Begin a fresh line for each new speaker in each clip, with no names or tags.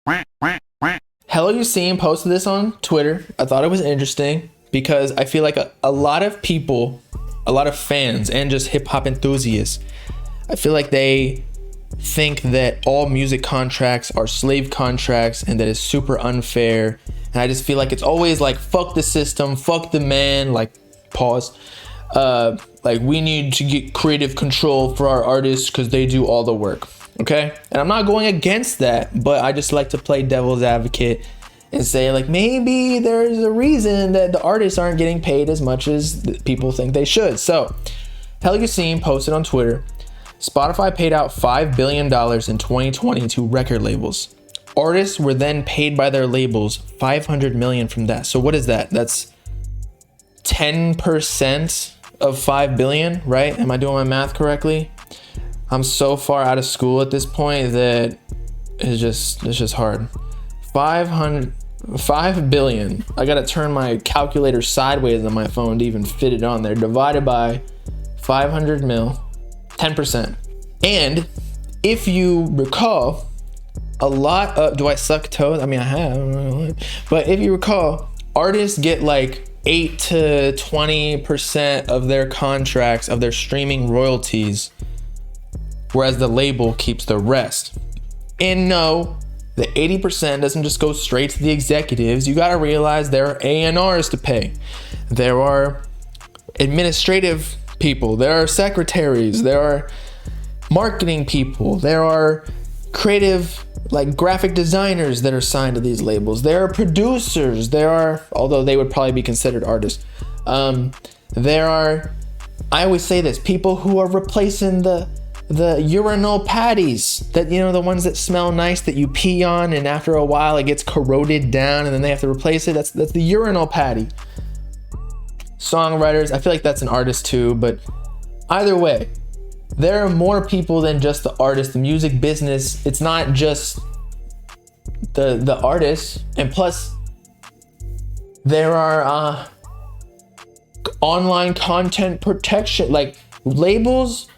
Hello You Seen posted this on Twitter. I thought it was interesting because I feel like a lot of people, a lot of fans and just hip hop enthusiasts, I feel like they think that all music contracts are slave contracts and that it's super unfair. And I just feel like it's always like, fuck the system, fuck the man, like pause. Like we need to get creative control for our artists because they do all the work. Okay. And I'm not going against that, but I just like to play devil's advocate and say like, maybe there's a reason that the artists aren't getting paid as much as people think they should. So Hello You Seen posted on Twitter, Spotify paid out $5 billion in 2020 to record labels. Artists were then paid by their labels $500 million from that. So what is that? That's 10% of 5 billion, right? Am I doing my math correctly? I'm so far out of school at this point that it's just hard. 5 billion. I gotta turn my calculator sideways on my phone to even fit it on there. Divided by 500 mil, 10%. And if you recall, a lot of, do I suck toes? I mean, I have, but if you recall, artists get like 8 to 20% of their contracts, of their streaming royalties, whereas the label keeps the rest. And no, the 80% doesn't just go straight to the executives. You gotta realize there are A&Rs to pay. There are administrative people, there are secretaries, there are marketing people, there are creative, like graphic designers that are signed to these labels. There are producers, there are, although they would probably be considered artists. There are, I always say this, people who are replacing the urinal patties, that, you know, the ones that smell nice that you pee on and after a while it gets corroded down and then they have to replace it. That's the urinal patty. Songwriters, I feel like that's an artist too, but either way, there are more people than just the artist. The music business, it's not just the artists. And plus, there are online content protection, like labels.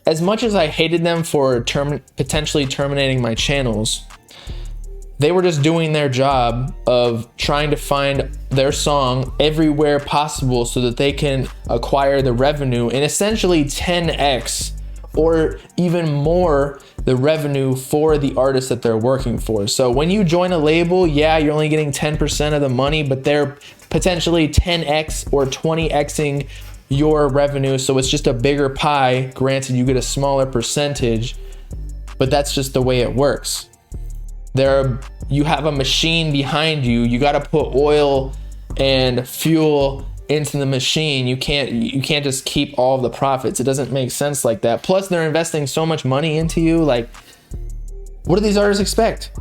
As much as I hated them for potentially terminating my channels, they were just doing their job of trying to find their song everywhere possible so that they can acquire the revenue and essentially 10x or even more the revenue for the artist that they're working for. So when you join a label, yeah, you're only getting 10% of the money, but they're potentially 10x or 20xing your revenue. So it's just a bigger pie. Granted, you get a smaller percentage, but that's just the way it works. You have a machine behind you. You got to put oil and fuel into the machine. You can't just keep all of the profits. It doesn't make sense like that. Plus, they're investing so much money into you. Like, what do these artists expect?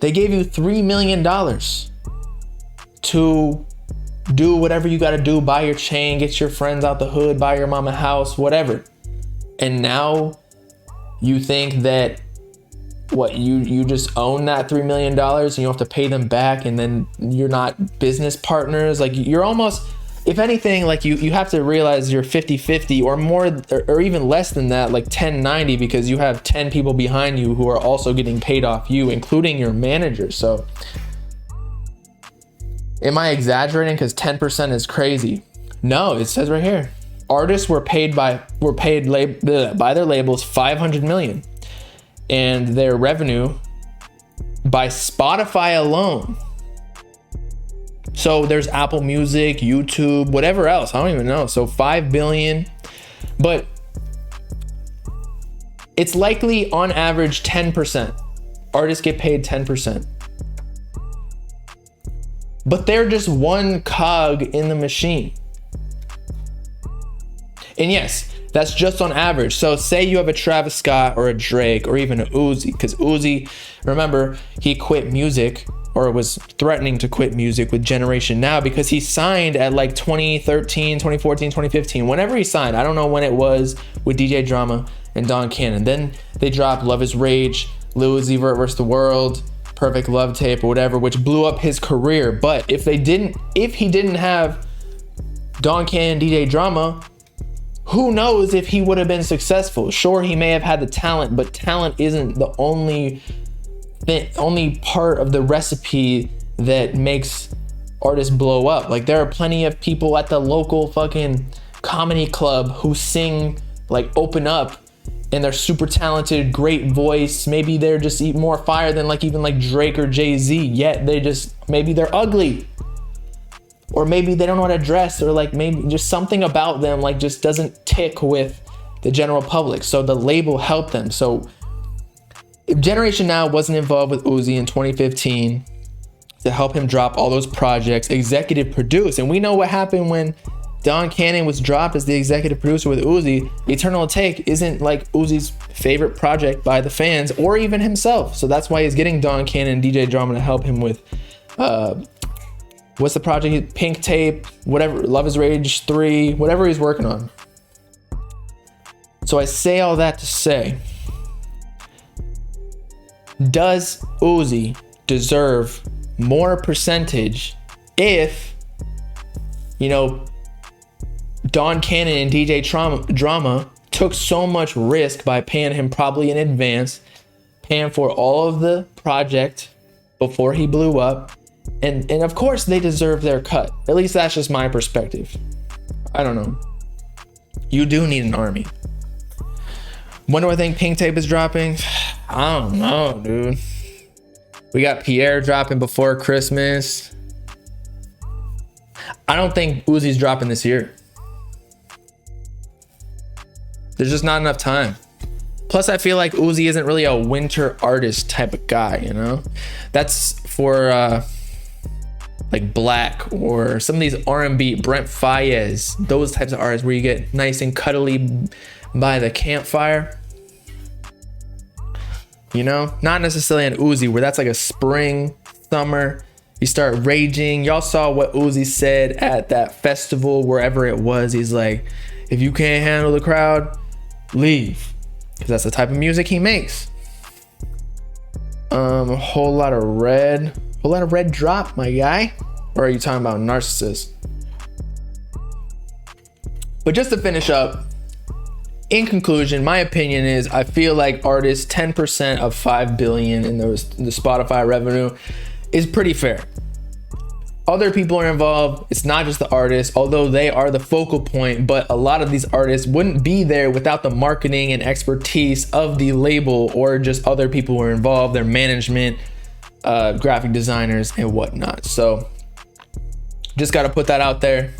They gave you $3 million to do whatever you got to do, buy your chain, get your friends out the hood, buy your mama a house, whatever. And now you think that you just own that $3 million and you don't have to pay them back, and then you're not business partners. Like, you're almost, if anything, like you have to realize you're 50-50 or more, or even less than that, like 10-90, because you have 10 people behind you who are also getting paid off you, including your manager. So am I exaggerating? Because 10% is crazy. No, it says right here, artists were paid by their labels $500 million, and their revenue by Spotify alone. So there's Apple Music, YouTube, whatever else, I don't even know. So 5 billion, but it's likely on average 10%. Artists get paid 10%. But they're just one cog in the machine. And yes, that's just on average. So say you have a Travis Scott or a Drake or even a Uzi, because Uzi, remember, he quit music, or was threatening to quit music with Generation Now, because he signed at like 2013, 2014, 2015, whenever he signed. I don't know when it was, with DJ Drama and Don Cannon. Then they dropped Love Is Rage, Lil Uzi Vert vs. the World, Perfect Love Tape, or whatever, which blew up his career. But if he didn't have Don Cannon, DJ Drama, who knows if he would have been successful. Sure, he may have had the talent, but talent isn't the only only part of the recipe that makes artists blow up. Like, there are plenty of people at the local fucking comedy club who sing, like, open up, and they're super talented, great voice. Maybe they're just more fire than like even like Drake or Jay-Z, yet maybe they're ugly, or maybe they don't know how to dress, or like maybe just something about them like just doesn't tick with the general public. So the label helped them. So if Generation Now wasn't involved with Uzi in 2015 to help him drop all those projects, executive produce, and we know what happened when Don Cannon was dropped as the executive producer with Uzi. Eternal Atake isn't like Uzi's favorite project by the fans or even himself. So that's why he's getting Don Cannon and DJ Drama to help him with what's the project? Pink Tape, whatever, Love is Rage 3, whatever he's working on. So I say all that to say, does Uzi deserve more percentage if, you know, Don Cannon and DJ Drama took so much risk by paying him probably in advance, paying for all of the project before he blew up, and of course they deserve their cut. At least that's just my perspective. I don't know. You do need an army. When do I think Pink Tape is dropping? I don't know, dude. We got Pierre dropping before Christmas. I don't think Uzi's dropping this year. There's just not enough time. Plus, I feel like Uzi isn't really a winter artist type of guy, you know? That's for like Black or some of these R&B, Brent Faiyaz, those types of artists where you get nice and cuddly by the campfire. You know? Not necessarily an Uzi where that's like a spring, summer, you start raging. Y'all saw what Uzi said at that festival, wherever it was. He's like, if you can't handle the crowd, leave, because that's the type of music he makes. A whole lot of red drop, my guy. Or are you talking about Narcissist? But just to finish up, in conclusion, my opinion is I feel like artists 10% of 5 billion in the Spotify revenue is pretty fair. Other people are involved. It's not just the artists, although they are the focal point, but a lot of these artists wouldn't be there without the marketing and expertise of the label or just other people who are involved, their management, graphic designers and whatnot. So just got to put that out there.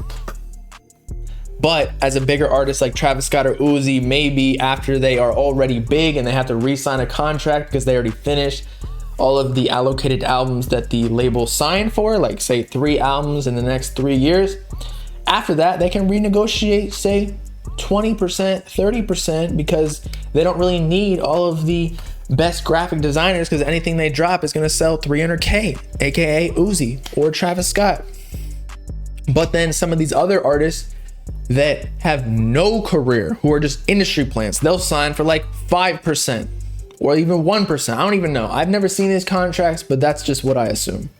But as a bigger artist like Travis Scott or Uzi, maybe after they are already big and they have to re-sign a contract because they already finished all of the allocated albums that the label signed for, like say 3 albums in the next 3 years. After that, they can renegotiate, say 20%, 30%, because they don't really need all of the best graphic designers, because anything they drop is gonna sell 300K, AKA Uzi or Travis Scott. But then some of these other artists that have no career, who are just industry plants, they'll sign for like 5%. Or even 1%. I don't even know. I've never seen these contracts, but that's just what I assume.